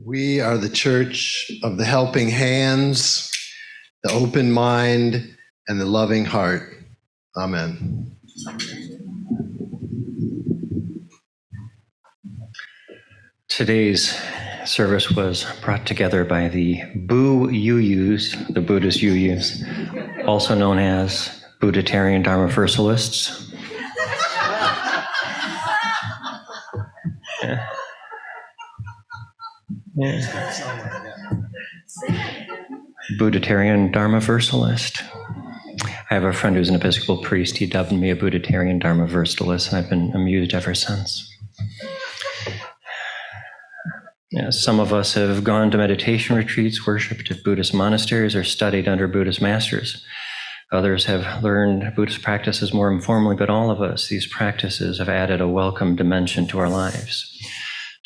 We are the church of the helping hands, the open mind, and the loving heart. Amen. Today's service was brought together by the BUUFers, the Buddhist UUs, also known as Buddhitarian Dharma Versalists. Buddhitarian Dharma Versalist. I have a friend who's an Episcopal priest. He dubbed me a Buddhitarian Dharma Versalist, and I've been amused ever since. Some of us have gone to meditation retreats, worshipped at Buddhist monasteries, or studied under Buddhist masters. Others have learned Buddhist practices more informally, but all of us, these practices have added a welcome dimension to our lives.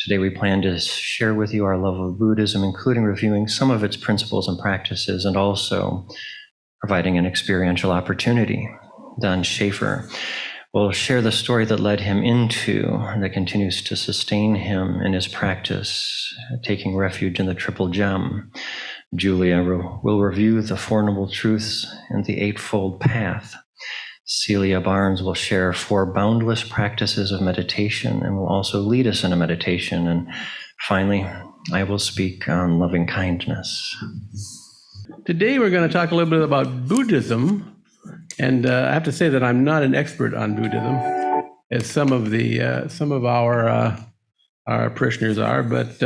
Today we plan to share with you our love of Buddhism, including reviewing some of its principles and practices, and also providing an experiential opportunity. Don Shaffer will share the story that led him into, and that continues to sustain him in his practice, taking refuge in the Triple Gem. Julia will review the Four Noble Truths and the Eightfold Path. Celia Barnes will share 4 boundless practices of meditation and will also lead us in a meditation. And finally, I will speak on loving kindness. Today we're going to talk a little bit about Buddhism. And I have to say that I'm not an expert on Buddhism, as some of our parishioners are. But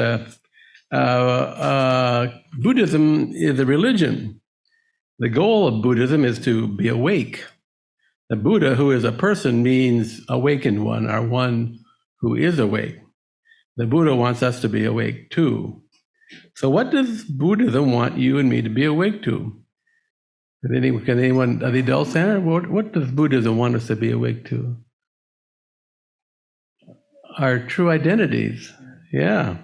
Buddhism is a religion. The goal of Buddhism is to be awake. The Buddha, who is a person, means awakened one, or one who is awake. The Buddha wants us to be awake too. So what does Buddhism want you and me to be awake to? Can anyone, the adult center, what does Buddhism want us to be awake to? Our true identities, yeah.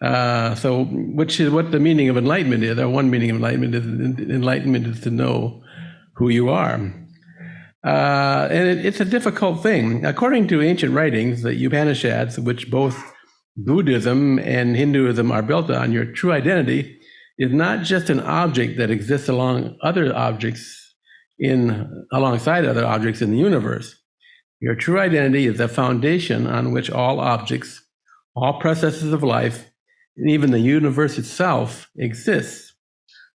So which is what the meaning of enlightenment is. Our one meaning of enlightenment is to know who you are. And it's a difficult thing. According to ancient writings, the Upanishads, which both Buddhism and Hinduism are built on, your true identity is not just an object that exists alongside other objects in the universe. Your true identity is the foundation on which all objects, all processes of life, and even the universe itself exists.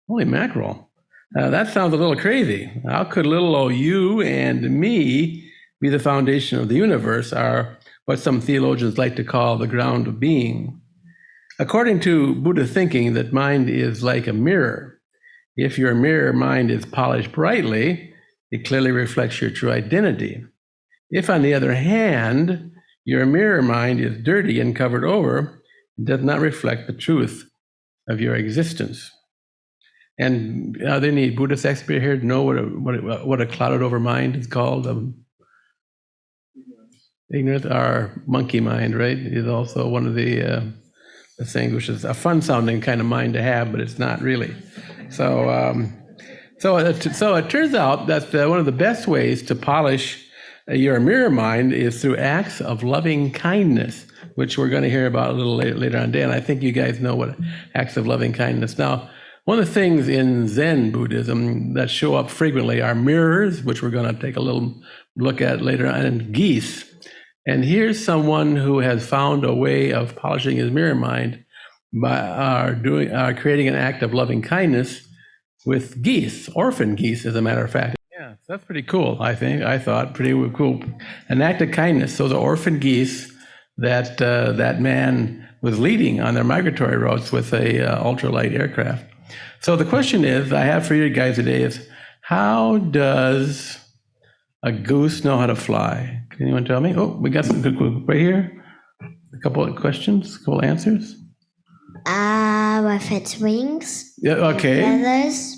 Holy mackerel. That sounds a little crazy. How could little old you and me be the foundation of the universe, or what some theologians like to call the ground of being? According to Buddha thinking, that mind is like a mirror. If your mirror mind is polished brightly, it clearly reflects your true identity. If, on the other hand, your mirror mind is dirty and covered over, it does not reflect the truth of your existence. And are there any Buddhist experts here to know what a clouded over mind is called? Ignorance, or monkey mind, right? Is also one of the things, which is a fun-sounding kind of mind to have, but it's not really. So it turns out that one of the best ways to polish your mirror mind is through acts of loving kindness, which we're going to hear about a little later on today. And I think you guys know what acts of loving kindness. Now, one of the things in Zen Buddhism that show up frequently are mirrors, which we're going to take a little look at later on, and geese. And here's someone who has found a way of polishing his mirror mind by creating an act of loving kindness with geese, orphan geese, as a matter of fact. Yeah, so that's pretty cool, I thought, pretty cool. An act of kindness. So the orphan geese that that man was leading on their migratory routes with a ultralight aircraft. So the question is, I have for you guys today is, how does a goose know how to fly? Can anyone tell me? Oh, we got some good right here. A couple of questions, a couple of answers. With its wings. Yeah, okay. Feathers,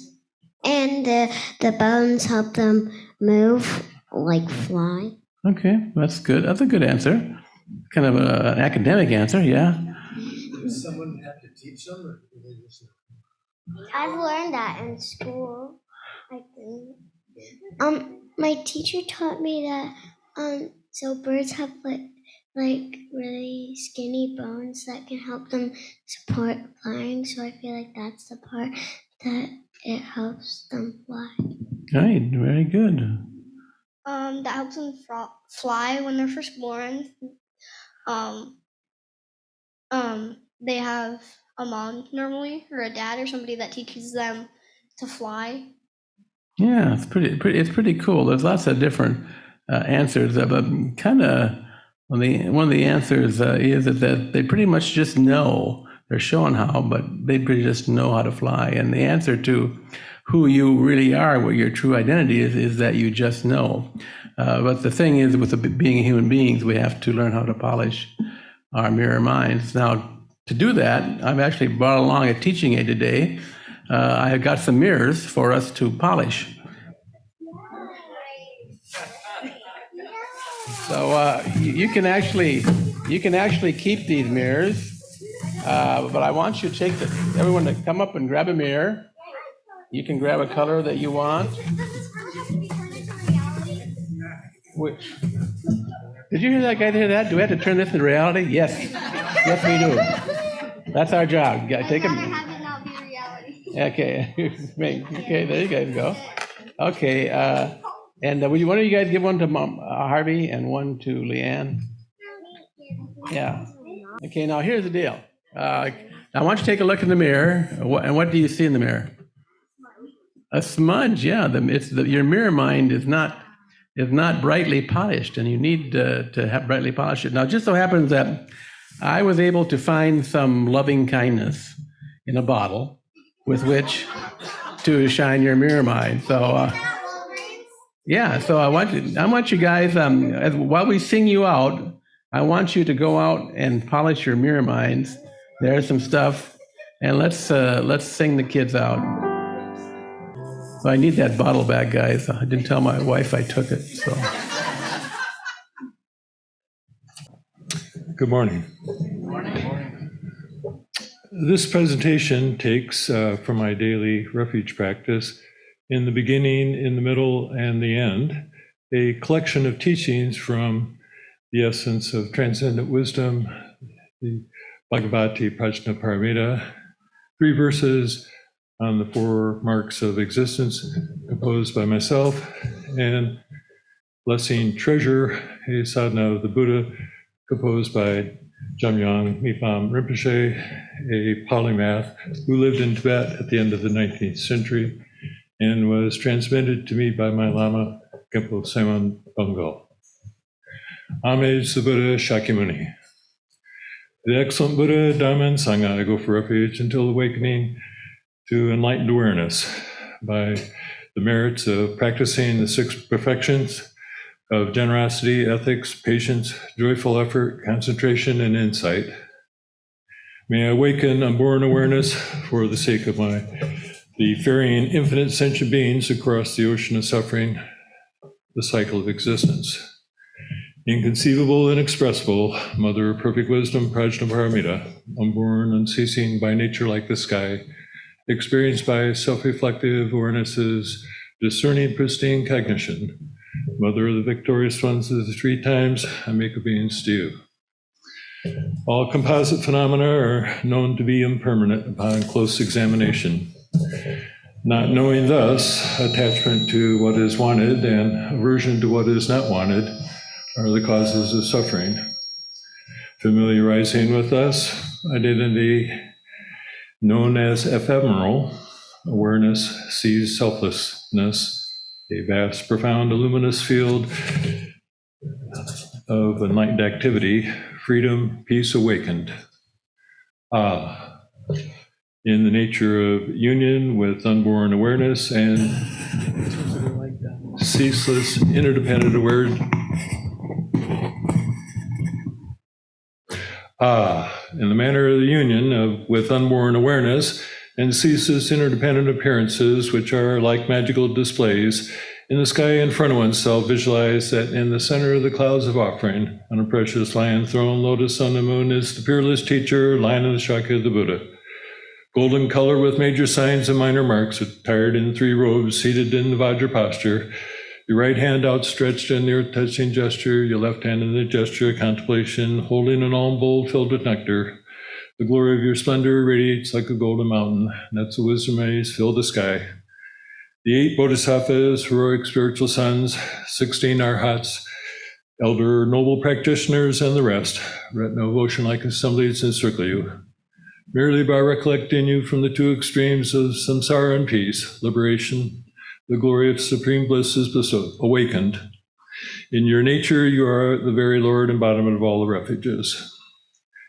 and the bones help them move like fly. Okay, that's good. That's a good answer. Kind of an academic answer, yeah. Does someone have to teach them, or do they just know? I've learned that in school, I think. My teacher taught me that so birds have like really skinny bones that can help them support flying. So I feel like that's the part that it helps them fly. Right, very good. That helps them fly when they're first born. They have a mom normally, or a dad, or somebody that teaches them to fly. Yeah, it's pretty cool. There's lots of different answers, but kind of one of the answers is that they pretty much just know. They're showing how, but they pretty just know how to fly. And the answer to who you really are, what your true identity is that you just know. But the thing is, with being human beings, we have to learn how to polish our mirror minds. Now, to do that, I've actually brought along a teaching aid today. I have got some mirrors for us to polish. So you can actually keep these mirrors, but I want you to take everyone to come up and grab a mirror. You can grab a color that you want. Which? Did you hear that guy hear that? Do we have to turn this into reality? Yes. Yes, we do. That's our job. You gotta take them. Have it not be reality. Okay. Okay, there you guys go. Okay. And will one of you guys give one to Mom, Harvey and one to Leanne? Yeah. Okay, now here's the deal. I want you to take a look in the mirror. And what do you see in the mirror? A smudge, yeah. Your mirror mind is not brightly polished, and you need to have brightly polished it. Now, it just so happens that I was able to find some loving kindness in a bottle with which to shine your mirror mind. So, yeah. So I want you guys while we sing you out, I want you to go out and polish your mirror minds. There's some stuff, and let's sing the kids out. So I need that bottle back, guys. I didn't tell my wife I took it. So. Good morning. This presentation takes from my daily refuge practice, in the beginning, in the middle, and the end, a collection of teachings from the essence of transcendent wisdom, the Bhagavati Prajnaparamita, 3 verses on the 4 marks of existence composed by myself, and Blessing Treasure, a sadhana of the Buddha, composed by Jamyang Mipam Rinpoche, a polymath who lived in Tibet at the end of the 19th century and was transmitted to me by my Lama, Khenpo Seman Bungul. Homage to the Buddha Shakyamuni. The excellent Buddha, Dharma, and Sangha, I go for refuge until awakening to enlightened awareness by the merits of practicing the 6 perfections of generosity, ethics, patience, joyful effort, concentration, and insight. May I awaken unborn awareness for the sake of the ferrying infinite sentient beings across the ocean of suffering, the cycle of existence. Inconceivable, inexpressible, Mother of Perfect Wisdom, Prajnaparamita, unborn, unceasing by nature like the sky, experienced by self-reflective awarenesses, discerning pristine cognition, Mother of the victorious ones of the 3 times, I make obedience to you. All composite phenomena are known to be impermanent upon close examination. Not knowing thus, attachment to what is wanted and aversion to what is not wanted are the causes of suffering. Familiarizing with us, identity known as ephemeral, awareness sees selflessness, a vast, profound, luminous field of enlightened activity, freedom, peace awakened. In the nature of union with unborn awareness and ceaseless, interdependent awareness. In the manner of the union with unborn awareness and ceaseless interdependent appearances, which are like magical displays, in the sky in front of oneself, visualize that in the center of the clouds of offering, on a precious lion throne, lotus on the moon, is the peerless teacher, lion of the Shakya of the Buddha. Golden color with major signs and minor marks, attired in 3 robes, seated in the Vajra posture, Your right hand outstretched in the earth-touching gesture, your left hand in the gesture of contemplation, holding an alm bowl filled with nectar. The glory of your splendor radiates like a golden mountain. Nets of wisdom rays fill the sky. The 8 Bodhisattvas, heroic spiritual sons, 16 Arhats, elder noble practitioners, and the rest, retinue of ocean-like assemblies encircle you. Merely by recollecting you from the 2 extremes of samsara and peace, liberation, the glory of supreme bliss is awakened. In your nature, you are the very Lord embodiment of all the refuges.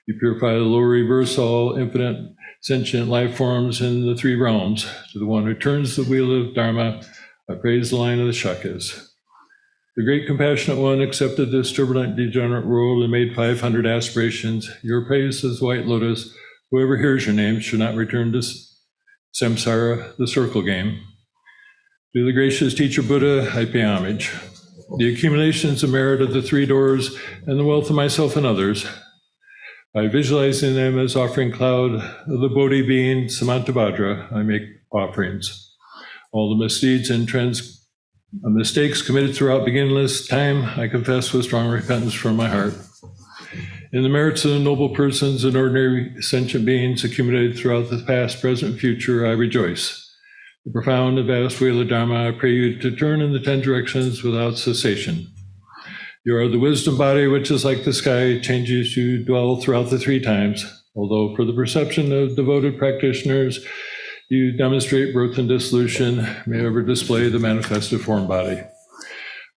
You purify the lower reverse, all infinite sentient life forms in the 3 realms. To the one who turns the wheel of Dharma, I praise the line of the Shakyas. The great compassionate one accepted this turbulent, degenerate world and made 500 aspirations. Your praise is white lotus. Whoever hears your name should not return to samsara, the circle game. To the gracious teacher Buddha, I pay homage. The accumulations of merit of the 3 doors and the wealth of myself and others, by visualizing them as offering cloud of the Bodhi being Samantabhadra, I make offerings. All the misdeeds and mistakes committed throughout beginningless time, I confess with strong repentance from my heart. In the merits of the noble persons and ordinary sentient beings accumulated throughout the past, present, future, I rejoice. The profound and vast wheel of Dharma, I pray you to turn in the 10 directions without cessation. You are the wisdom body which is like the sky, changes you dwell throughout the 3 times. Although for the perception of devoted practitioners, you demonstrate birth and dissolution, may ever display the manifested form body.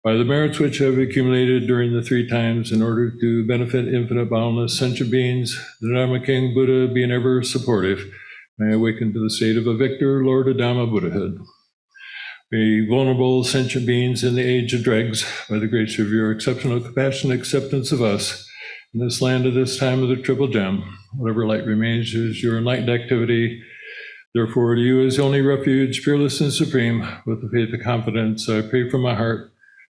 By the merits which have accumulated during the 3 times in order to benefit infinite boundless sentient beings, the Dharma King Buddha being ever supportive, may awaken to the state of a victor, Lord of Dhamma Buddhahood. May vulnerable sentient beings in the age of dregs, by the grace of your exceptional compassion and acceptance of us, in this land of this time of the triple gem, whatever light remains is your enlightened activity. Therefore, to you as the only refuge, fearless and supreme, with the faith and confidence, I pray from my heart,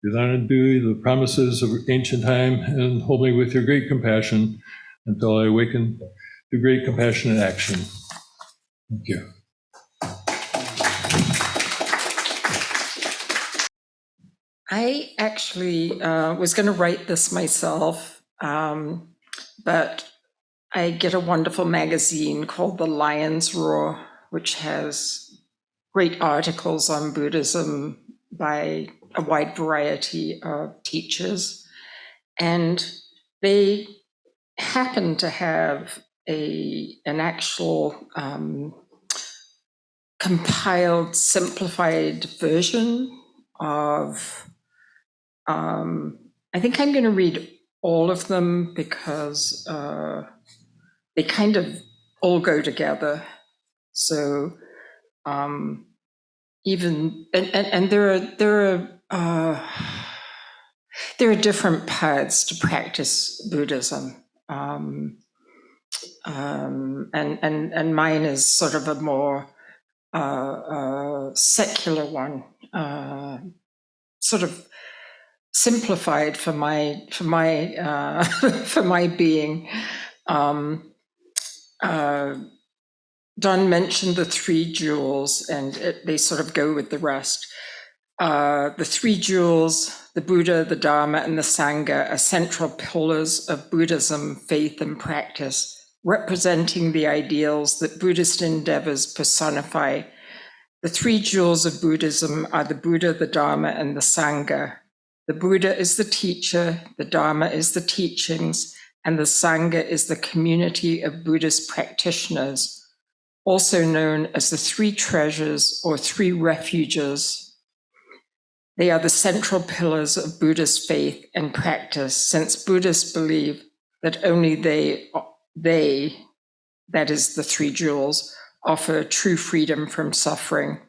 do thine and do the promises of ancient time, and hold me with your great compassion until I awaken to great compassionate action. Thank you. I actually was going to write this myself, but I get a wonderful magazine called The Lion's Roar, which has great articles on Buddhism by a wide variety of teachers. And they happen to have an actual compiled, simplified version of I think I'm going to read all of them because they kind of all go together. So even and there are different paths to practice Buddhism, and mine is sort of a more secular one, sort of simplified for my for my being. Don mentioned the 3 jewels, and they sort of go with the rest. The 3 jewels, the Buddha, the Dharma, and the Sangha, are central pillars of Buddhism, faith, and practice, representing the ideals that Buddhist endeavors personify. The 3 jewels of Buddhism are the Buddha, the Dharma, and the Sangha. The Buddha is the teacher, the Dharma is the teachings, and the Sangha is the community of Buddhist practitioners, also known as the 3 treasures or 3 refuges. They are the central pillars of Buddhist faith and practice, since Buddhists believe that only they, that is the 3 jewels, offer true freedom from suffering.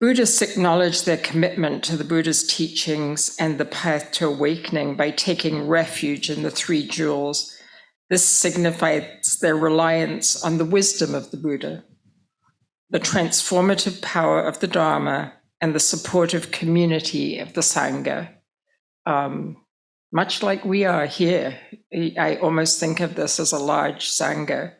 Buddhists acknowledge their commitment to the Buddha's teachings and the path to awakening by taking refuge in the 3 jewels. This signifies their reliance on the wisdom of the Buddha, the transformative power of the Dharma, and the supportive community of the Sangha. Much like we are here, I almost think of this as a large Sangha.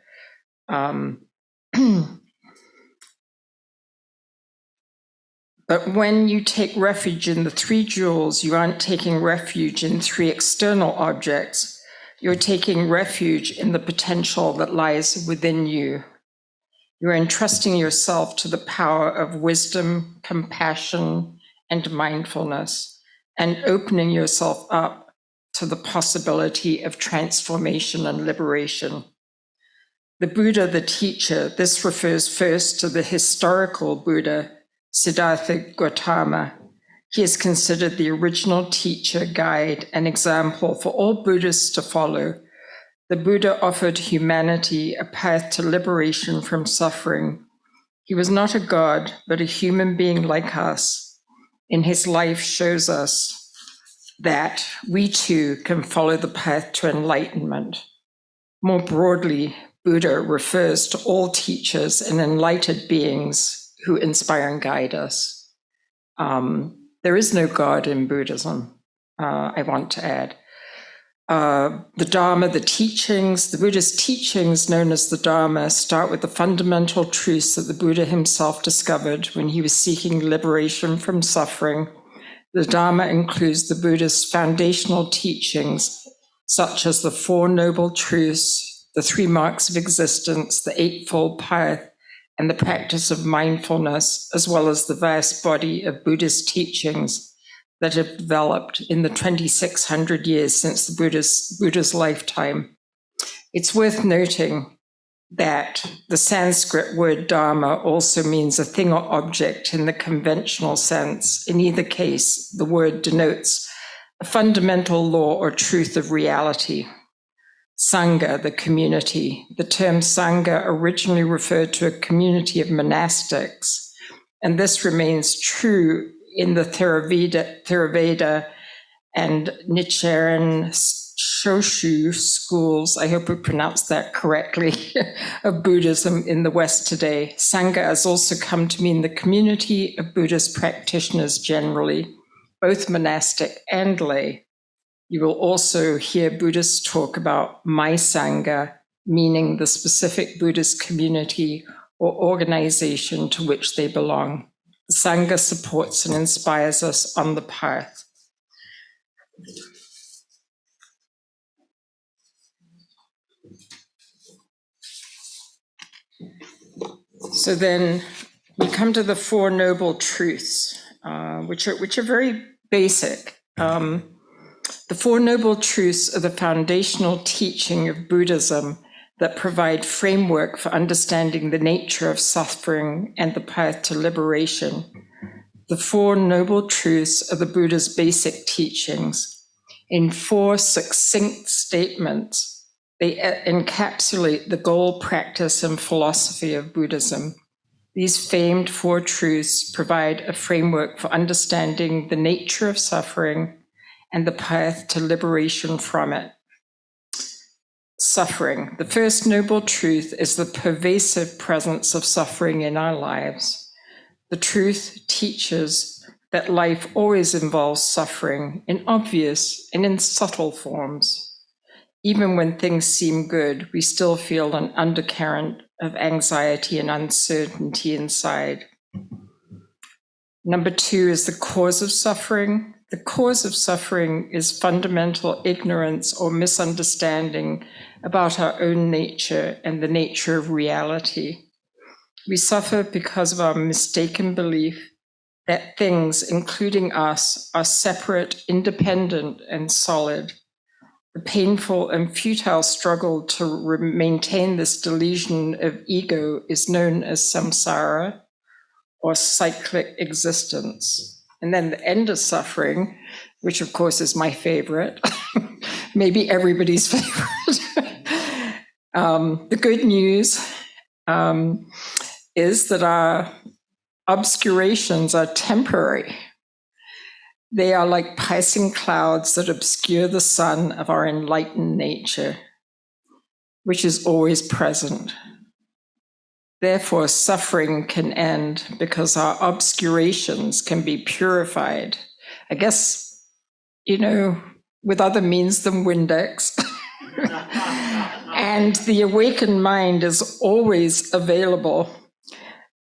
But when you take refuge in the three jewels, you aren't taking refuge in three external objects. You're taking refuge in the potential that lies within you. You're entrusting yourself to the power of wisdom, compassion, and mindfulness, and opening yourself up to the possibility of transformation and liberation. The Buddha, the teacher, this refers first to the historical Buddha, Siddhartha Gautama. He is considered the original teacher, guide, and example for all Buddhists to follow. The Buddha offered humanity a path to liberation from suffering. He was not a god, but a human being like us. In his life shows us that we too can follow the path to enlightenment. More broadly, Buddha refers to all teachers and enlightened beings who inspire and guide us. There is no God in Buddhism, I want to add. The Dharma, the teachings, the Buddhist teachings known as the Dharma start with the fundamental truths that the Buddha himself discovered when he was seeking liberation from suffering. The Dharma includes the Buddhist foundational teachings, such as the Four Noble Truths, the Three Marks of Existence, the Eightfold Path, and the practice of mindfulness, as well as the vast body of Buddhist teachings that have developed in the 2,600 years since the Buddha's lifetime. It's worth noting that the Sanskrit word dharma also means a thing or object in the conventional sense. In either case, the word denotes a fundamental law or truth of reality. Sangha, the community. The term Sangha originally referred to a community of monastics, and this remains true in the Theravada and Nichiren Shoshu schools, I hope I pronounced that correctly, of Buddhism in the West today. Sangha has also come to mean the community of Buddhist practitioners generally, both monastic and lay. You will also hear Buddhists talk about my Sangha, meaning the specific Buddhist community or organization to which they belong. The Sangha supports and inspires us on the path. So then we come to the Four Noble Truths, which are very basic. The Four Noble Truths are the foundational teaching of Buddhism that provide framework for understanding the nature of suffering and the path to liberation. The Four Noble Truths are the Buddha's basic teachings. In four succinct statements, they encapsulate the goal, practice, and philosophy of Buddhism. These famed four truths provide a framework for understanding the nature of suffering and the path to liberation from it. Suffering. The first noble truth is the pervasive presence of suffering in our lives. The truth teaches that life always involves suffering in obvious and in subtle forms. Even when things seem good, we still feel an undercurrent of anxiety and uncertainty inside. Number two is the cause of suffering. The cause of suffering is fundamental ignorance or misunderstanding about our own nature and the nature of reality. We suffer because of our mistaken belief that things, including us, are separate, independent, and solid. The painful and futile struggle to maintain this delusion of ego is known as samsara, or cyclic existence. And then the end of suffering, which of course is my favorite, maybe everybody's favorite. The good news is that our obscurations are temporary. They are like passing clouds that obscure the sun of our enlightened nature, which is always present. Therefore, suffering can end because our obscurations can be purified. I guess, with other means than Windex. And the awakened mind is always available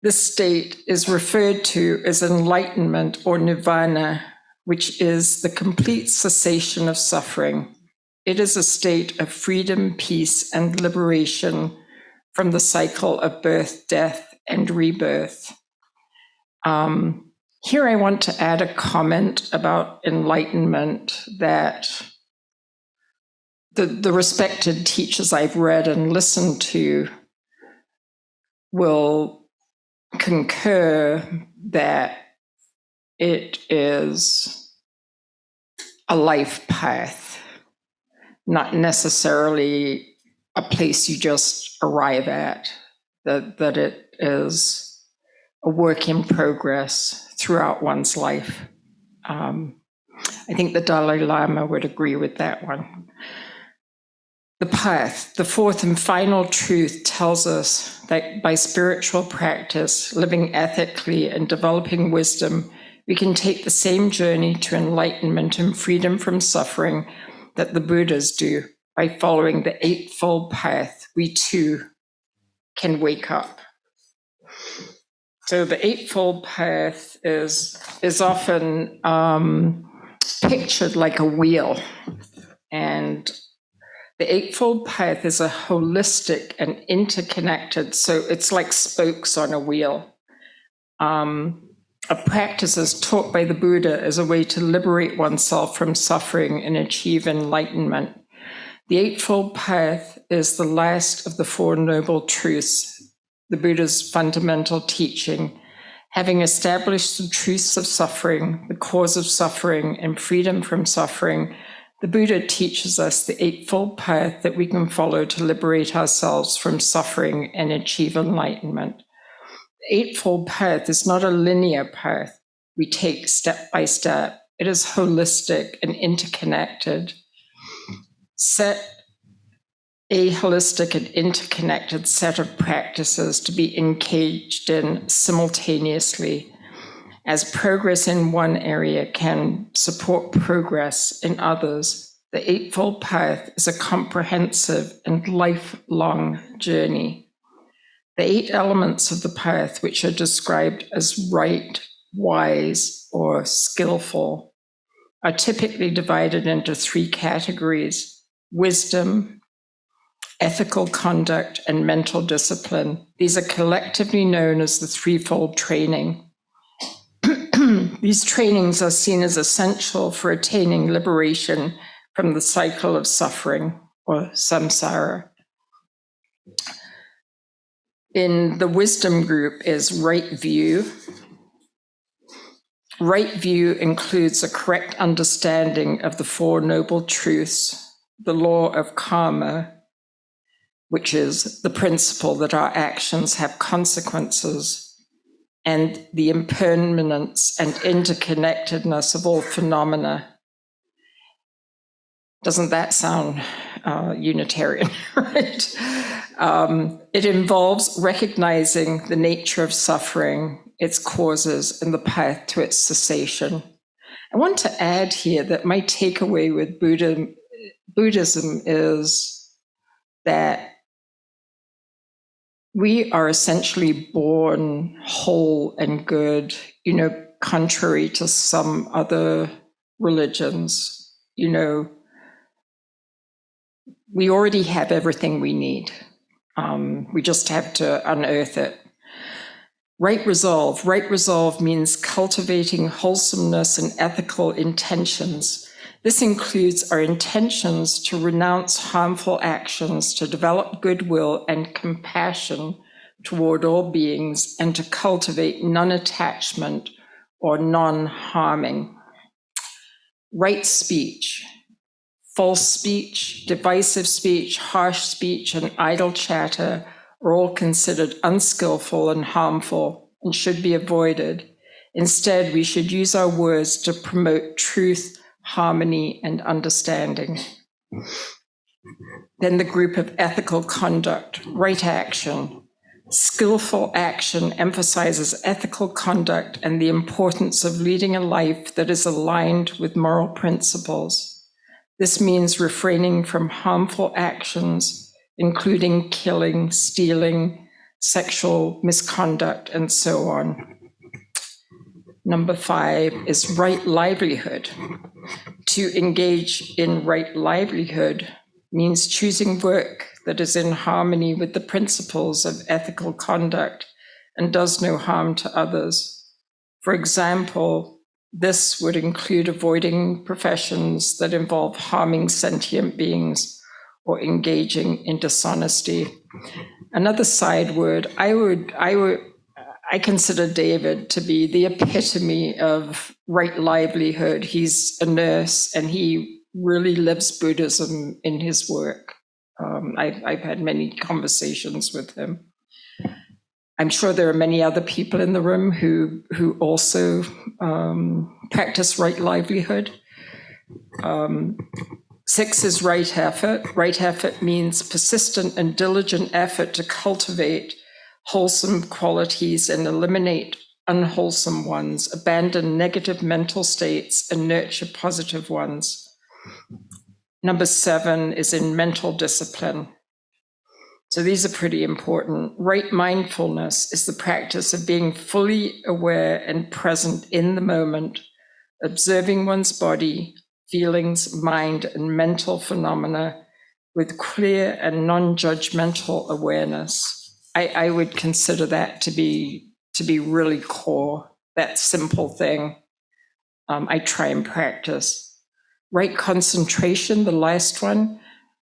This state is referred to as enlightenment or nirvana, which is the complete cessation of suffering. It is a state of freedom, peace, and liberation from the cycle of birth, death, and rebirth. Here I want to add a comment about enlightenment that the respected teachers I've read and listened to will concur that it is a life path, not necessarily a place you just arrive at, that it is a work in progress throughout one's life. I think the Dalai Lama would agree with that one. The path, the fourth and final truth, tells us that by spiritual practice, living ethically, and developing wisdom, we can take the same journey to enlightenment and freedom from suffering that the Buddhas do. By following the Eightfold Path, we too can wake up. So the Eightfold Path is often pictured like a wheel, and the Eightfold Path is a holistic and interconnected, so it's like spokes on a wheel. A practice as taught by the Buddha as a way to liberate oneself from suffering and achieve enlightenment. The Eightfold Path is the last of the Four Noble Truths, the Buddha's fundamental teaching. Having established the truths of suffering, the cause of suffering, and freedom from suffering, the Buddha teaches us the Eightfold Path that we can follow to liberate ourselves from suffering and achieve enlightenment. The Eightfold Path is not a linear path we take step by step. It is holistic and interconnected. A holistic and interconnected set of practices to be engaged in simultaneously, as progress in one area can support progress in others. The Eightfold Path is a comprehensive and lifelong journey. The 8 elements of the path, which are described as right, wise, or skillful, are typically divided into 3 categories: wisdom, ethical conduct, and mental discipline. These are collectively known as the threefold training. These trainings are seen as essential for attaining liberation from the cycle of suffering, or samsara. In the wisdom group is right view. Right view includes a correct understanding of the Four Noble Truths, the law of karma, which is the principle that our actions have consequences, and the impermanence and interconnectedness of all phenomena. Doesn't that sound Unitarian, right? It involves recognizing the nature of suffering, its causes, and the path to its cessation. I want to add here that my takeaway with Buddhism is that we are essentially born whole and good, contrary to some other religions. We already have everything we need. We just have to unearth it. Right resolve. Right resolve means cultivating wholesomeness and ethical intentions. This includes our intentions to renounce harmful actions, to develop goodwill and compassion toward all beings, and to cultivate non-attachment or non-harming. Right speech. False speech, divisive speech, harsh speech, and idle chatter are all considered unskillful and harmful and should be avoided. Instead, we should use our words to promote truth, harmony, and understanding. Then the group of ethical conduct, right action. Skillful action emphasizes ethical conduct and the importance of leading a life that is aligned with moral principles. This means refraining from harmful actions, including killing, stealing, sexual misconduct, and so on. Number 5 is right livelihood. To engage in right livelihood means choosing work that is in harmony with the principles of ethical conduct and does no harm to others. For example, this would include avoiding professions that involve harming sentient beings or engaging in dishonesty. Another side word, I consider David to be the epitome of right livelihood. He's a nurse and he really lives Buddhism in his work. I've had many conversations with him. I'm sure there are many other people in the room who also practice right livelihood. 6 is right effort. Right effort means persistent and diligent effort to cultivate wholesome qualities and eliminate unwholesome ones, abandon negative mental states and nurture positive ones. Number 7 is in mental discipline. So these are pretty important. Right mindfulness is the practice of being fully aware and present in the moment, observing one's body, feelings, mind, and mental phenomena with clear and non-judgmental awareness. I would consider that to be really core, that simple thing. I try and practice. Right concentration, the last one.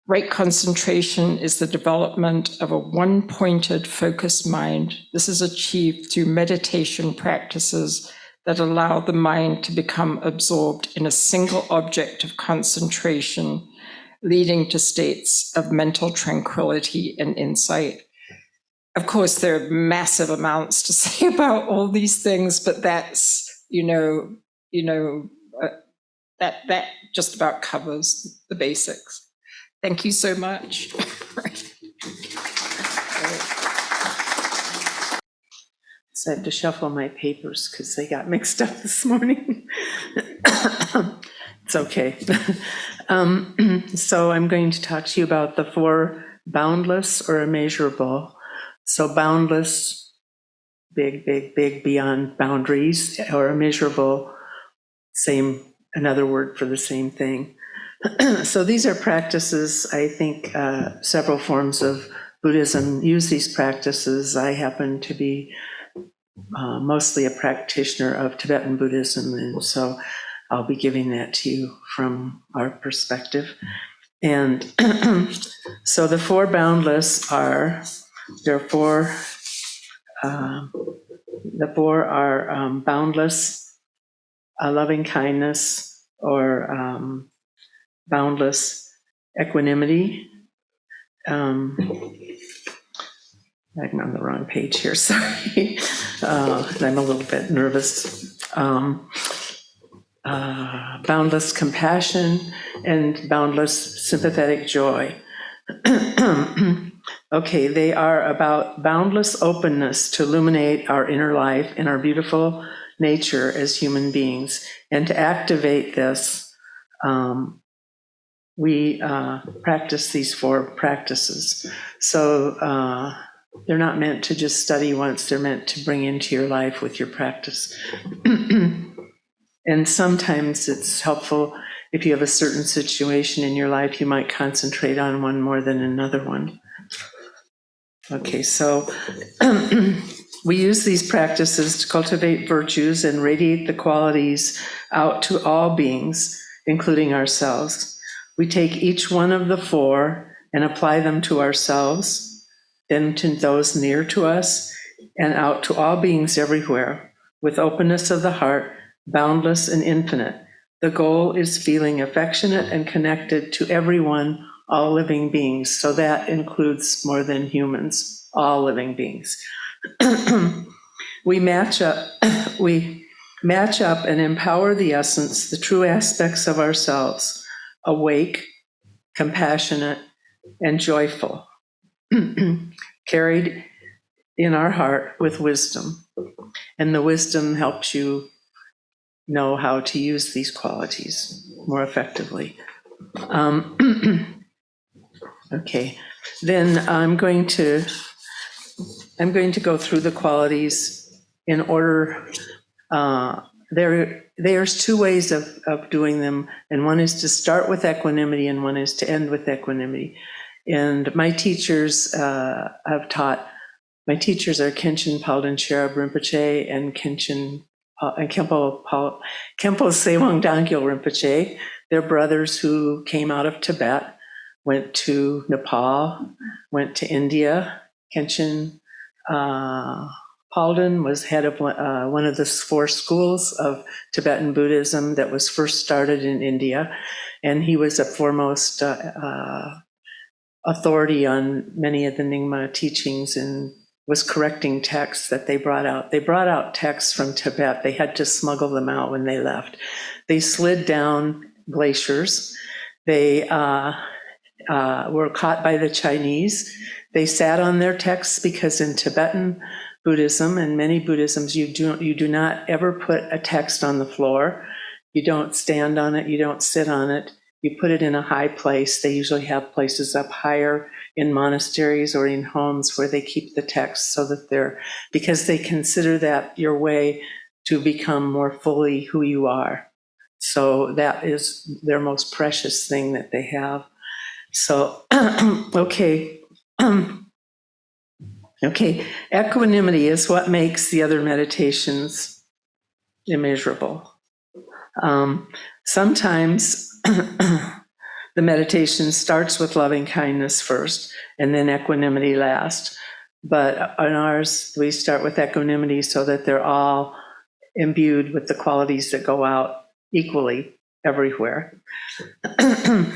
Right concentration is the development of a one-pointed, focused mind. This is achieved through meditation practices that allow the mind to become absorbed in a single object of concentration, leading to states of mental tranquility and insight. Of course, there are massive amounts to say about all these things, but that's, that just about covers the basics. Thank you so much. So I had to shuffle my papers because they got mixed up this morning. It's okay. So I'm going to talk to you about the 4 boundless or immeasurable. So boundless, big, big, big, beyond boundaries, or immeasurable, same, another word for the same thing. So these are practices, I think several forms of Buddhism use these practices. I happen to be mostly a practitioner of Tibetan Buddhism, and so I'll be giving that to you from our perspective. And so the 4 boundless are, there are 4, the 4 are boundless, loving kindness, or boundless equanimity. I'm on the wrong page here, sorry. I'm a little bit nervous. Boundless compassion and boundless sympathetic joy. Okay, they are about boundless openness to illuminate our inner life and our beautiful nature as human beings. And to activate this, we practice these 4 practices. So they're not meant to just study once, they're meant to bring into your life with your practice. And sometimes it's helpful if you have a certain situation in your life, you might concentrate on one more than another one. Okay, so we use these practices to cultivate virtues and radiate the qualities out to all beings, including ourselves. We take each one of the 4 and apply them to ourselves, then to those near to us, and out to all beings everywhere, with openness of the heart, boundless and infinite. The goal is feeling affectionate and connected to everyone, all living beings. So that includes more than humans, all living beings. We match up and empower the essence, the true aspects of ourselves, awake, compassionate, and joyful, carried in our heart with wisdom. And the wisdom helps you know how to use these qualities more effectively. Okay, then I'm going to I'm going to go through the qualities in order. There's two ways of doing them, and one is to start with equanimity and one is to end with equanimity. And my teachers have taught, my teachers are Khenchen Palden Sherab Rinpoche and Khenchen and Khenpo Sewang Dangyal Rinpoche. They're brothers who came out of Tibet, went to Nepal, went to India. Khenchen Palden was head of one of the 4 schools of Tibetan Buddhism that was first started in India, and he was a foremost authority on many of the Nyingma teachings and was correcting texts that they brought out. They brought out texts from Tibet. They had to smuggle them out when they left. They slid down glaciers. They were caught by the Chinese. They sat on their texts because in Tibetan Buddhism and many Buddhisms, you do not ever put a text on the floor. You don't stand on it. You don't sit on it. You put it in a high place. They usually have places up higher in monasteries or in homes where they keep the text so that because they consider that your way to become more fully who you are. So that is their most precious thing that they have. So, okay. Okay, equanimity is what makes the other meditations immeasurable. Sometimes the meditation starts with loving kindness first and then equanimity last. But on ours, we start with equanimity so that they're all imbued with the qualities that go out equally everywhere.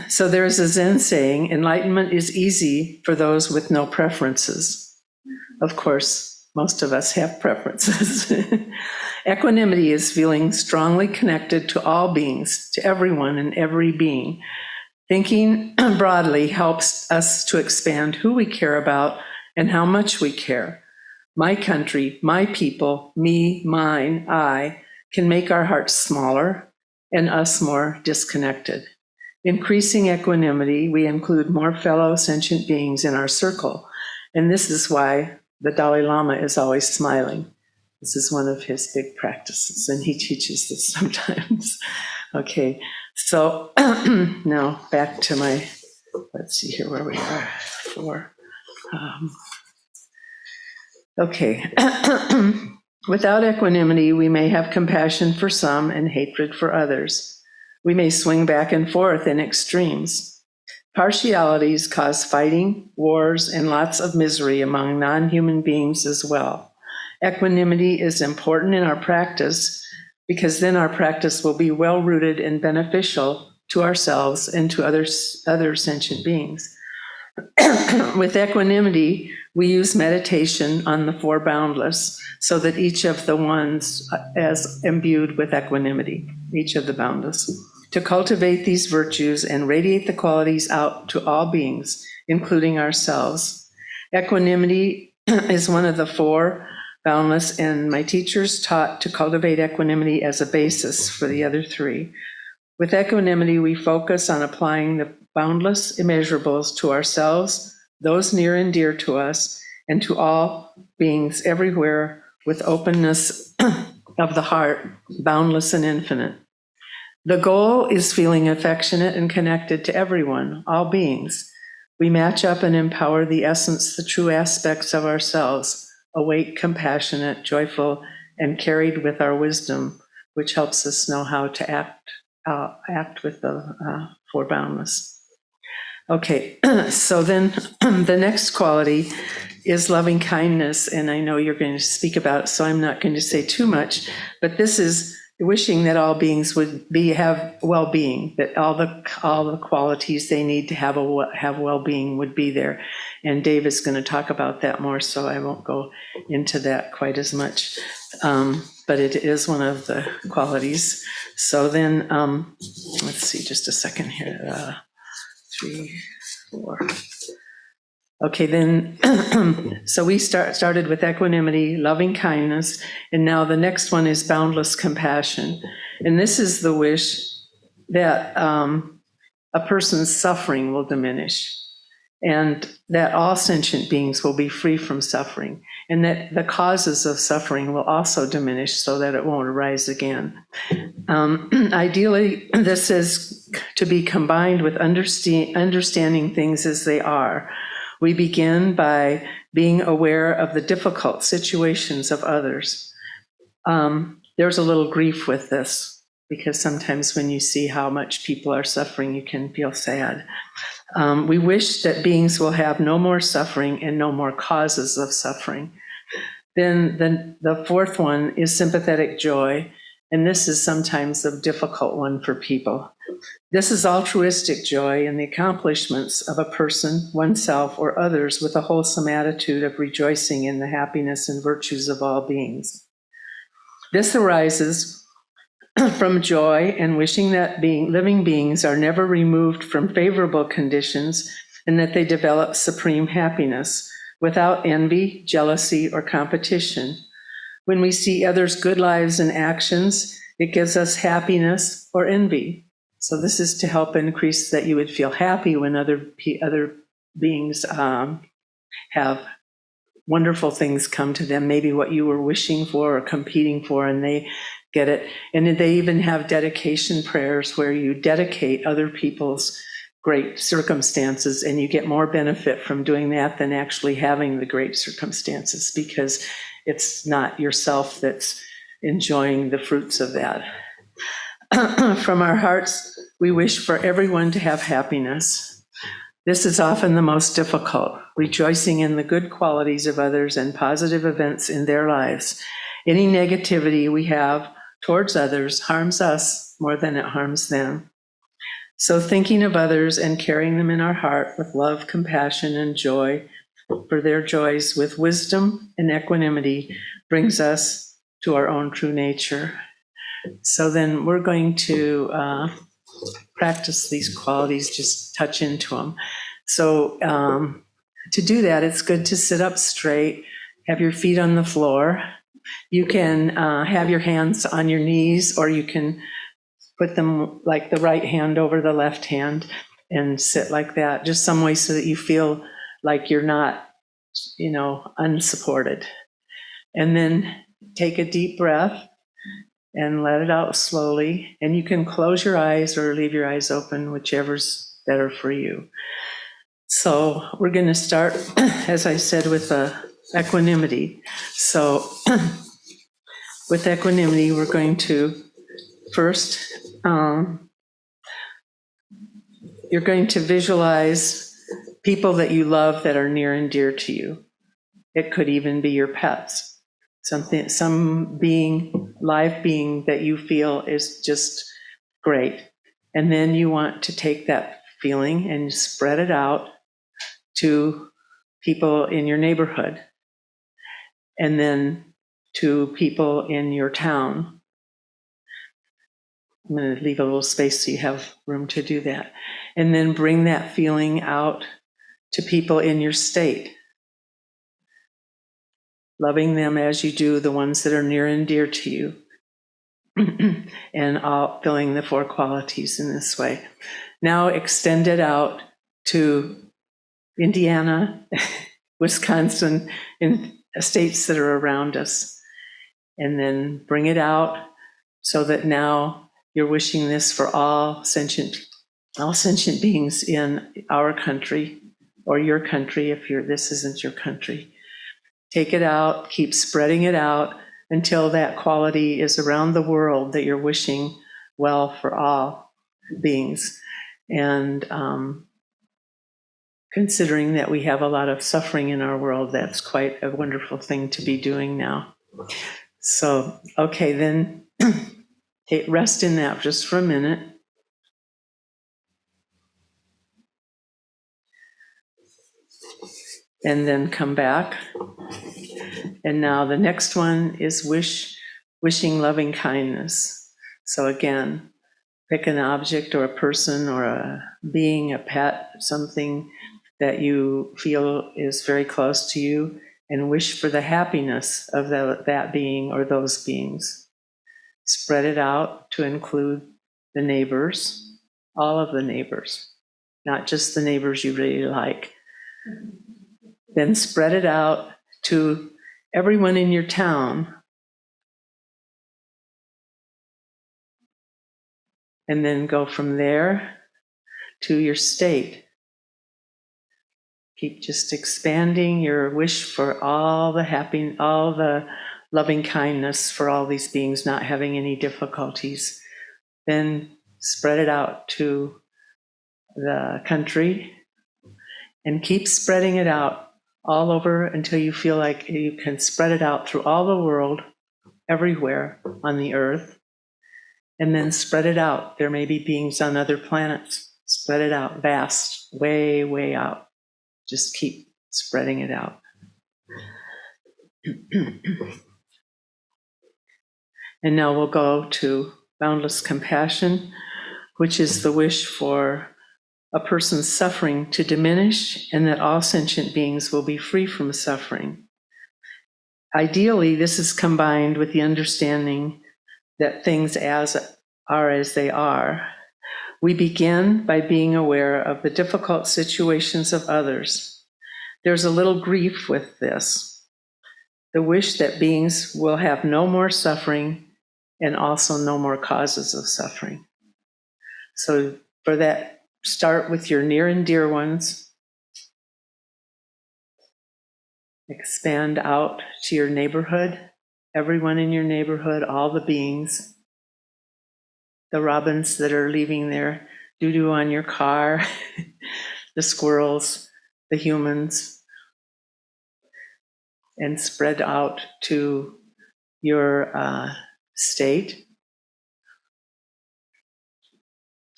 So there's a Zen saying, enlightenment is easy for those with no preferences. Of course, most of us have preferences. Equanimity is feeling strongly connected to all beings, to everyone and every being. Thinking broadly helps us to expand who we care about and how much we care. My country, my people, me, mine, I, can make our hearts smaller and us more disconnected. Increasing equanimity, we include more fellow sentient beings in our circle. And this is why the Dalai Lama is always smiling. This is one of his big practices, and he teaches this sometimes. Okay, so now back to my, let's see here where we are for. Okay, without equanimity, we may have compassion for some and hatred for others. We may swing back and forth in extremes. Partialities cause fighting, wars, and lots of misery among non-human beings as well. Equanimity is important in our practice because then our practice will be well-rooted and beneficial to ourselves and to other sentient beings. With equanimity, we use meditation on the 4 boundless so that each of the ones is imbued with equanimity, each of the boundless. To cultivate these virtues and radiate the qualities out to all beings, including ourselves. Equanimity is one of the 4 boundless, and my teachers taught to cultivate equanimity as a basis for the other 3. With equanimity, we focus on applying the boundless immeasurables to ourselves, those near and dear to us, and to all beings everywhere with openness of the heart, boundless and infinite. The goal is feeling affectionate and connected to everyone, all beings. We match up and empower the essence, the true aspects of ourselves, awake, compassionate, joyful, and carried with our wisdom, which helps us know how to act with the 4 boundless. Okay, so then the next quality is loving kindness, and I know you're going to speak about it, so I'm not going to say too much, but this is wishing that all beings would have well-being, that all the qualities they need to have well-being would be there. And Dave is going to talk about that more, so I won't go into that quite as much. But it is one of the qualities. So then, let's see, just a second here. 3, 4. Okay, then, so we started with equanimity, loving kindness, and now the next one is boundless compassion. And this is the wish that a person's suffering will diminish. and that all sentient beings will be free from suffering, and that the causes of suffering will also diminish so that it won't arise again. Ideally, this is to be combined with understanding things as they are. We begin by being aware of the difficult situations of others. There's a little grief with this, because sometimes when you see how much people are suffering, you can feel sad. We wish that beings will have no more suffering and no more causes of suffering. Then the fourth one is sympathetic joy, and this is sometimes a difficult one for people. This is altruistic joy in the accomplishments of a person, oneself, or others with a wholesome attitude of rejoicing in the happiness and virtues of all beings. This arises from joy and wishing that living beings are never removed from favorable conditions and that they develop supreme happiness without envy, jealousy, or competition. When we see others' good lives and actions, it gives us happiness or envy. So this is to help increase that you would feel happy when other beings have wonderful things come to them, maybe what you were wishing for or competing for, and they get it. And they even have dedication prayers where you dedicate other people's great circumstances, and you get more benefit from doing that than actually having the great circumstances, because it's not yourself that's enjoying the fruits of that. From our hearts, we wish for everyone to have happiness. This is often the most difficult, rejoicing in the good qualities of others and positive events in their lives. Any negativity we have towards others harms us more than it harms them. So thinking of others and carrying them in our heart with love, compassion, and joy for their joys with wisdom and equanimity brings us to our own true nature. So then we're going to practice these qualities, just touch into them. So to do that, it's good to sit up straight, have your feet on the floor. You can have your hands on your knees, or you can put them like the right hand over the left hand and sit like that, just some way so that you feel like you're not, unsupported. And then take a deep breath and let it out slowly. And you can close your eyes or leave your eyes open, whichever's better for you. So we're going to start, as I said, with equanimity. So with equanimity, we're going to first, you're going to visualize people that you love that are near and dear to you. It could even be your pets, some being, live being that you feel is just great. And then you want to take that feeling and spread it out to people in your neighborhood, and then to people in your town. I'm going to leave a little space so you have room to do that. And then bring that feeling out to people in your state, loving them as you do the ones that are near and dear to you, and all feeling the four qualities in this way. Now extend it out to Indiana, Wisconsin, and states that are around us. And then bring it out so that now you're wishing this for all sentient beings in our country, or your country if this isn't your country. Take it out, keep spreading it out until that quality is around the world that you're wishing well for all beings. And considering that we have a lot of suffering in our world, that's quite a wonderful thing to be doing now. So, okay, then rest in that just for a minute. And then come back. And now the next one is wishing loving kindness. So again, pick an object or a person or a being, a pet, something that you feel is very close to you, and wish for the happiness of that being or those beings. Spread it out to include the neighbors, all of the neighbors, not just the neighbors you really like, Then spread it out to everyone in your town. And then go from there to your state. Keep just expanding your wish for all the loving kindness for all these beings not having any difficulties. Then spread it out to the country and keep spreading it out all over until you feel like you can spread it out through all the world, everywhere on the earth, and then spread it out. There may be beings on other planets. Spread it out vast, way, way out. Just keep spreading it out. And now we'll go to boundless compassion, which is the wish for a person's suffering to diminish and that all sentient beings will be free from suffering. Ideally, this is combined with the understanding that things as they are. We begin by being aware of the difficult situations of others. There's a little grief with this. The wish that beings will have no more suffering and also no more causes of suffering. So for that, start with your near and dear ones. Expand out to your neighborhood, everyone in your neighborhood, all the beings, the robins that are leaving their doo-doo on your car, the squirrels, the humans, and spread out to your state,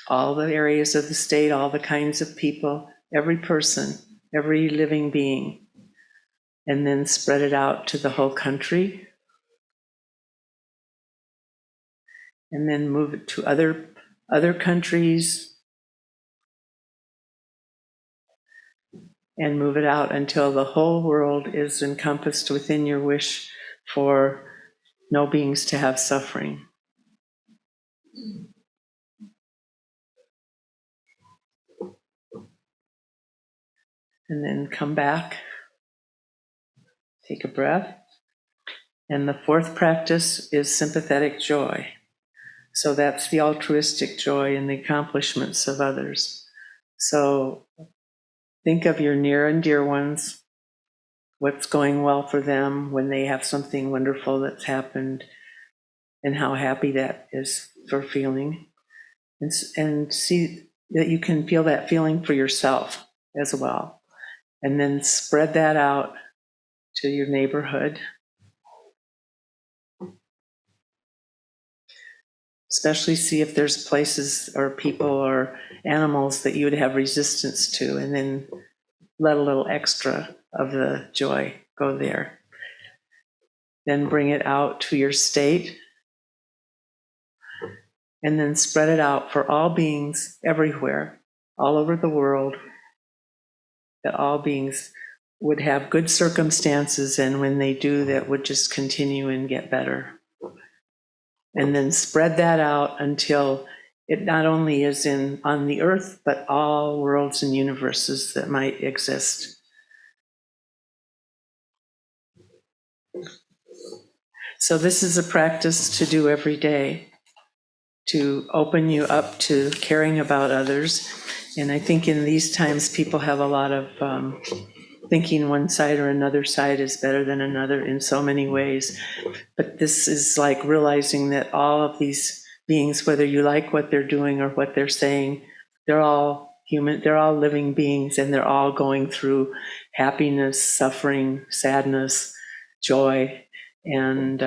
all the areas of the state, all the kinds of people, every person, every living being, and then spread it out to the whole country, and then move it to other countries, and move it out until the whole world is encompassed within your wish for no beings to have suffering. And then come back, take a breath. And the fourth practice is sympathetic joy. So that's the altruistic joy in the accomplishments of others. So think of your near and dear ones, what's going well for them when they have something wonderful that's happened, and how happy that is for feeling. And see that you can feel that feeling for yourself as well. And then spread that out to your neighborhood. Especially see if there's places or people or animals that you would have resistance to, and then let a little extra of the joy go there. Then bring it out to your state, and then spread it out for all beings everywhere, all over the world, that all beings would have good circumstances, and when they do, that would just continue and get better. And then spread that out until it not only is on the earth, but all worlds and universes that might exist. So this is a practice to do every day, to open you up to caring about others. And I think in these times, people have a lot of thinking one side or another side is better than another in so many ways. But this is like realizing that all of these beings, whether you like what they're doing or what they're saying, they're all human, they're all living beings, and they're all going through happiness, suffering, sadness, joy, and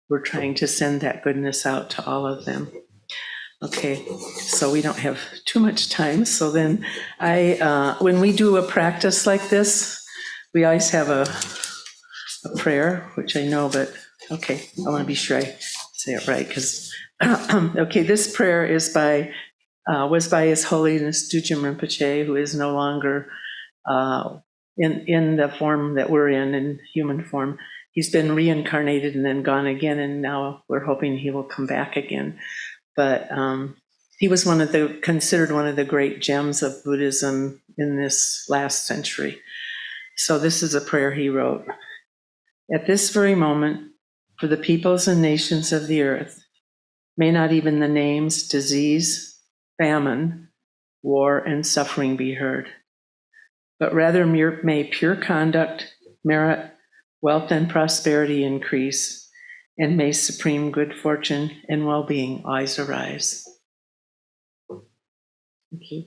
we're trying to send that goodness out to all of them. Okay, so we don't have too much time. So then when we do a practice like this, we always have a prayer, which I know, but okay, I want to be sure I say it right, because, okay, this prayer was by His Holiness Dujim Rinpoche, who is no longer in the form that we're in human form. He's been reincarnated and then gone again, and now we're hoping he will come back again. But He was considered one of the great gems of Buddhism in this last century. So this is a prayer he wrote. At this very moment, for the peoples and nations of the earth, may not even the names disease, famine, war, and suffering be heard, but rather may pure conduct, merit, wealth, and prosperity increase, and may supreme good fortune and well-being always arise. Thank you.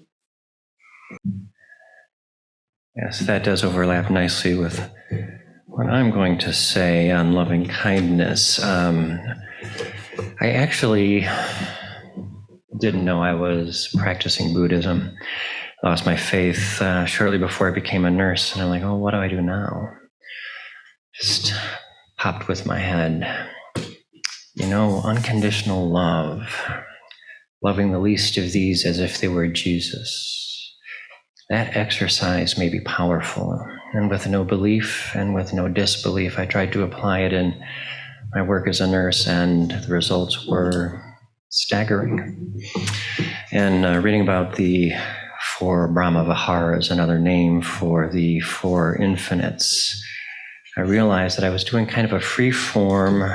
Yes, that does overlap nicely with what I'm going to say on loving kindness. I actually didn't know I was practicing Buddhism. I lost my faith shortly before I became a nurse, and I'm like, oh, what do I do now? Just popped with my head. You know, unconditional love, loving the least of these as if they were Jesus. That exercise may be powerful, and with no belief and with no disbelief, I tried to apply it in my work as a nurse, and the results were staggering. And reading about the 4 Brahma Viharas, another name for the 4 infinites, I realized that I was doing kind of a free-form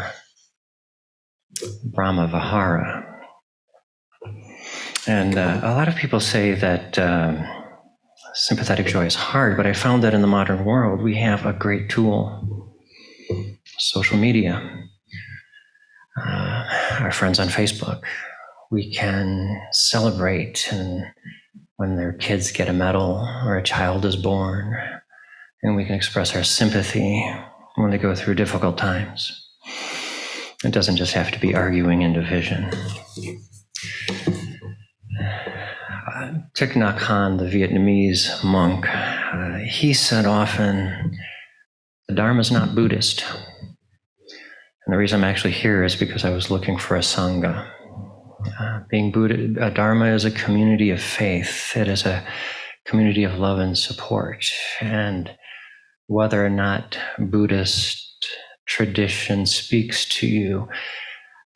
Brahma Vihara. And a lot of people say that sympathetic joy is hard, but I found that in the modern world, we have a great tool, social media, our friends on Facebook. We can celebrate when their kids get a medal or a child is born, and we can express our sympathy when they go through difficult times. It doesn't just have to be arguing and division. Thich Nhat Hanh, the Vietnamese monk, he said often, the Dharma is not Buddhist. And the reason I'm actually here is because I was looking for a Sangha. Being Buddha, Dharma is a community of faith. It is a community of love and support. And whether or not Buddhist tradition speaks to you,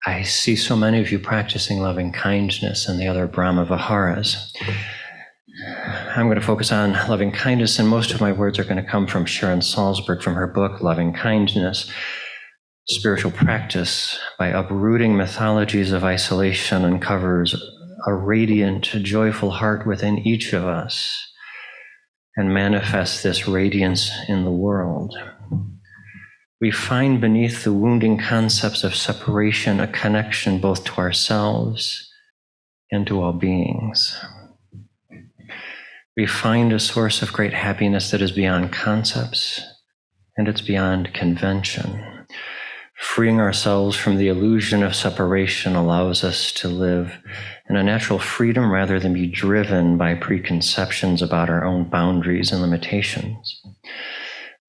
I see so many of you practicing loving kindness and the other Brahma Viharas. I'm going to focus on loving kindness, and most of my words are going to come from Sharon Salzberg from her book, Loving Kindness, Spiritual Practice by Uprooting Mythologies of Isolation uncovers a radiant, joyful heart within each of us and manifests this radiance in the world. We find beneath the wounding concepts of separation a connection both to ourselves and to all beings. We find a source of great happiness that is beyond concepts, and it's beyond convention. Freeing ourselves from the illusion of separation allows us to live in a natural freedom rather than be driven by preconceptions about our own boundaries and limitations.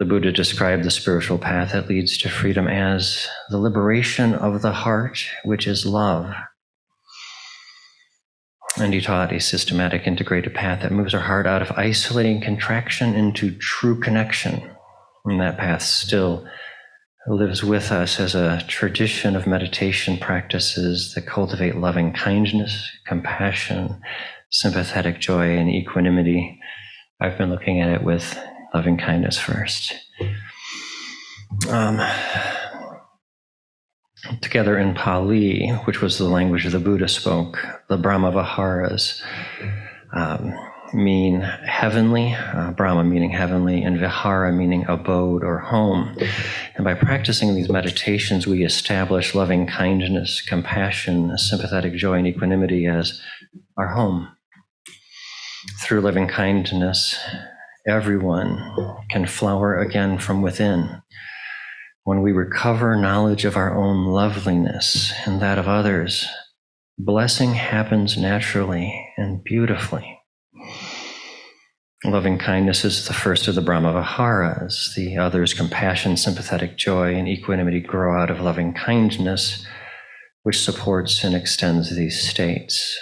The Buddha described the spiritual path that leads to freedom as the liberation of the heart, which is love. And he taught a systematic, integrated path that moves our heart out of isolating contraction into true connection. And that path still lives with us as a tradition of meditation practices that cultivate loving kindness, compassion, sympathetic joy, and equanimity. I've been looking at it with loving kindness first. Together in Pali, which was the language the Buddha spoke, the Brahma Viharas mean heavenly, Brahma meaning heavenly, and Vihara meaning abode or home. And by practicing these meditations, we establish loving kindness, compassion, sympathetic joy, and equanimity as our home. Through loving kindness, everyone can flower again from within. When we recover knowledge of our own loveliness and that of others, blessing happens naturally and beautifully. Loving kindness is the first of the Brahma Viharas. The others, compassion, sympathetic joy, and equanimity grow out of loving kindness, which supports and extends these states.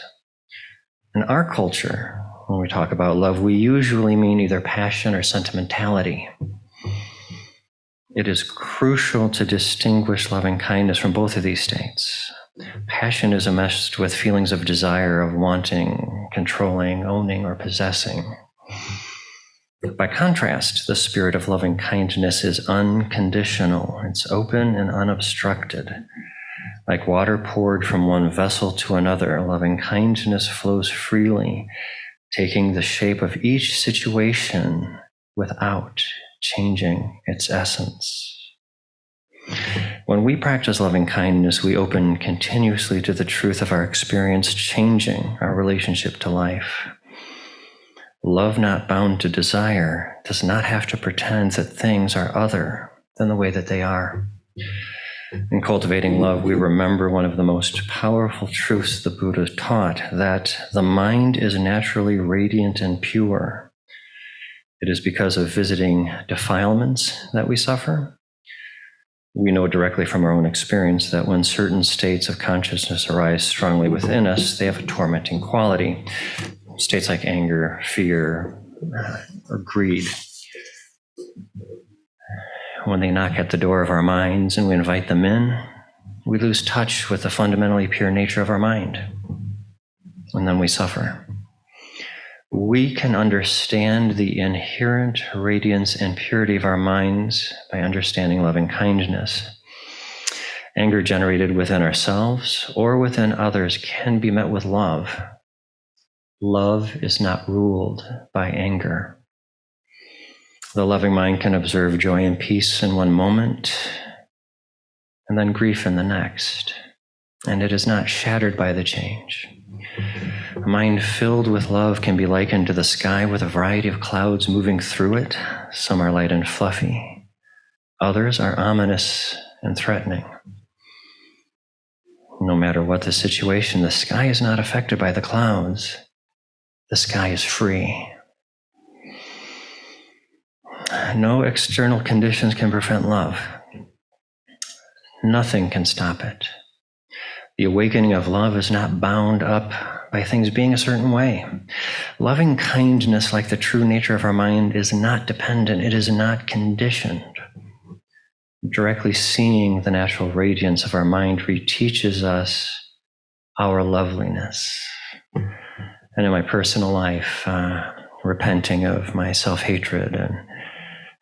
In our culture, when we talk about love, we usually mean either passion or sentimentality. It is crucial to distinguish loving kindness from both of these states. Passion is enmeshed with feelings of desire, of wanting, controlling, owning, or possessing. By contrast, the spirit of loving kindness is unconditional. It's open and unobstructed. Like water poured from one vessel to another, loving kindness flows freely, taking the shape of each situation without changing its essence. When we practice loving kindness, we open continuously to the truth of our experience changing our relationship to life. Love not bound to desire does not have to pretend that things are other than the way that they are. In cultivating love, we remember one of the most powerful truths the Buddha taught, that the mind is naturally radiant and pure. It is because of visiting defilements that we suffer. We know directly from our own experience that when certain states of consciousness arise strongly within us, they have a tormenting quality. States like anger, fear, or greed. When they knock at the door of our minds and we invite them in, we lose touch with the fundamentally pure nature of our mind, and then we suffer. We can understand the inherent radiance and purity of our minds by understanding loving kindness. Anger generated within ourselves or within others can be met with love. Love is not ruled by anger. The loving mind can observe joy and peace in one moment, and then grief in the next, and it is not shattered by the change. A mind filled with love can be likened to the sky with a variety of clouds moving through it. Some are light and fluffy. Others are ominous and threatening. No matter what the situation, the sky is not affected by the clouds. The sky is free. No external conditions can prevent love. Nothing can stop it. The awakening of love is not bound up by things being a certain way. Loving kindness, like the true nature of our mind, is not dependent. It is not conditioned. Directly seeing the natural radiance of our mind reteaches us our loveliness. And in my personal life, repenting of my self-hatred and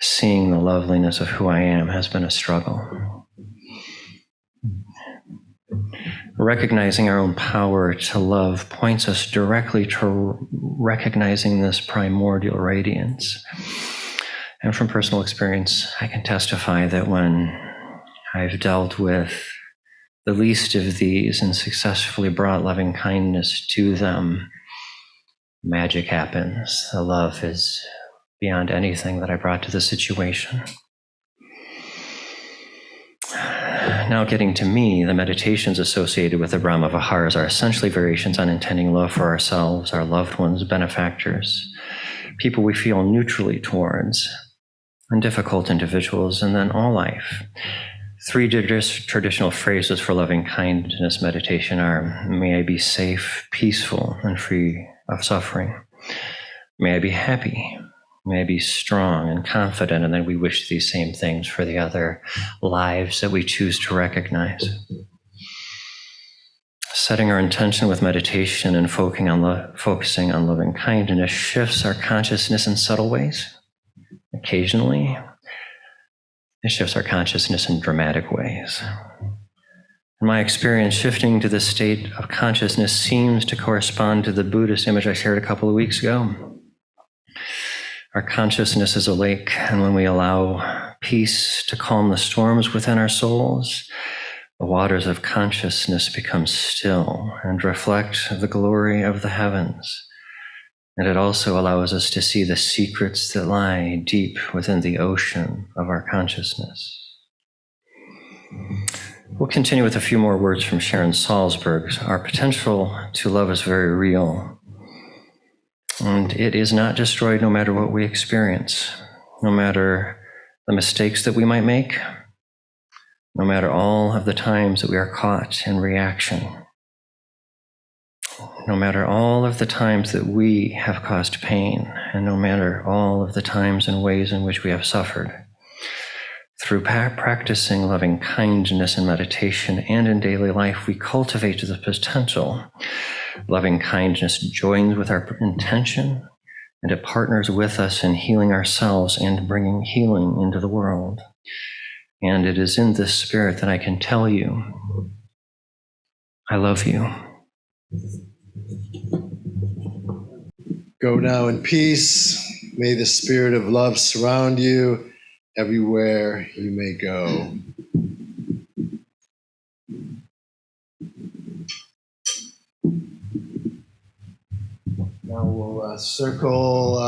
seeing the loveliness of who I am has been a struggle. Recognizing our own power to love points us directly to recognizing this primordial radiance. And from personal experience, I can testify that when I've dealt with the least of these and successfully brought loving kindness to them, magic happens. The love is beyond anything that I brought to the situation. Now getting to me, the meditations associated with the Brahma Viharas are essentially variations on intending love for ourselves, our loved ones, benefactors, people we feel neutrally towards, and difficult individuals, and then all life. Three traditional phrases for loving kindness meditation are, may I be safe, peaceful, and free of suffering. May I be happy. May I be strong and confident, and then we wish these same things for the other lives that we choose to recognize. Setting our intention with meditation and focusing on loving kindness shifts our consciousness in subtle ways. Occasionally, it shifts our consciousness in dramatic ways. In my experience, shifting to this state of consciousness seems to correspond to the Buddhist image I shared a couple of weeks ago. Our consciousness is a lake, and when we allow peace to calm the storms within our souls, the waters of consciousness become still and reflect the glory of the heavens. And it also allows us to see the secrets that lie deep within the ocean of our consciousness. We'll continue with a few more words from Sharon Salzberg. Our potential to love is very real. And it is not destroyed no matter what we experience, no matter the mistakes that we might make, no matter all of the times that we are caught in reaction, no matter all of the times that we have caused pain, and no matter all of the times and ways in which we have suffered. Through practicing loving kindness in meditation and in daily life, we cultivate the potential. Loving kindness joins with our intention, and it partners with us in healing ourselves and bringing healing into the world. And it is in this spirit that I can tell you, I love you. Go now in peace. May the spirit of love surround you everywhere you may go. Now we'll circle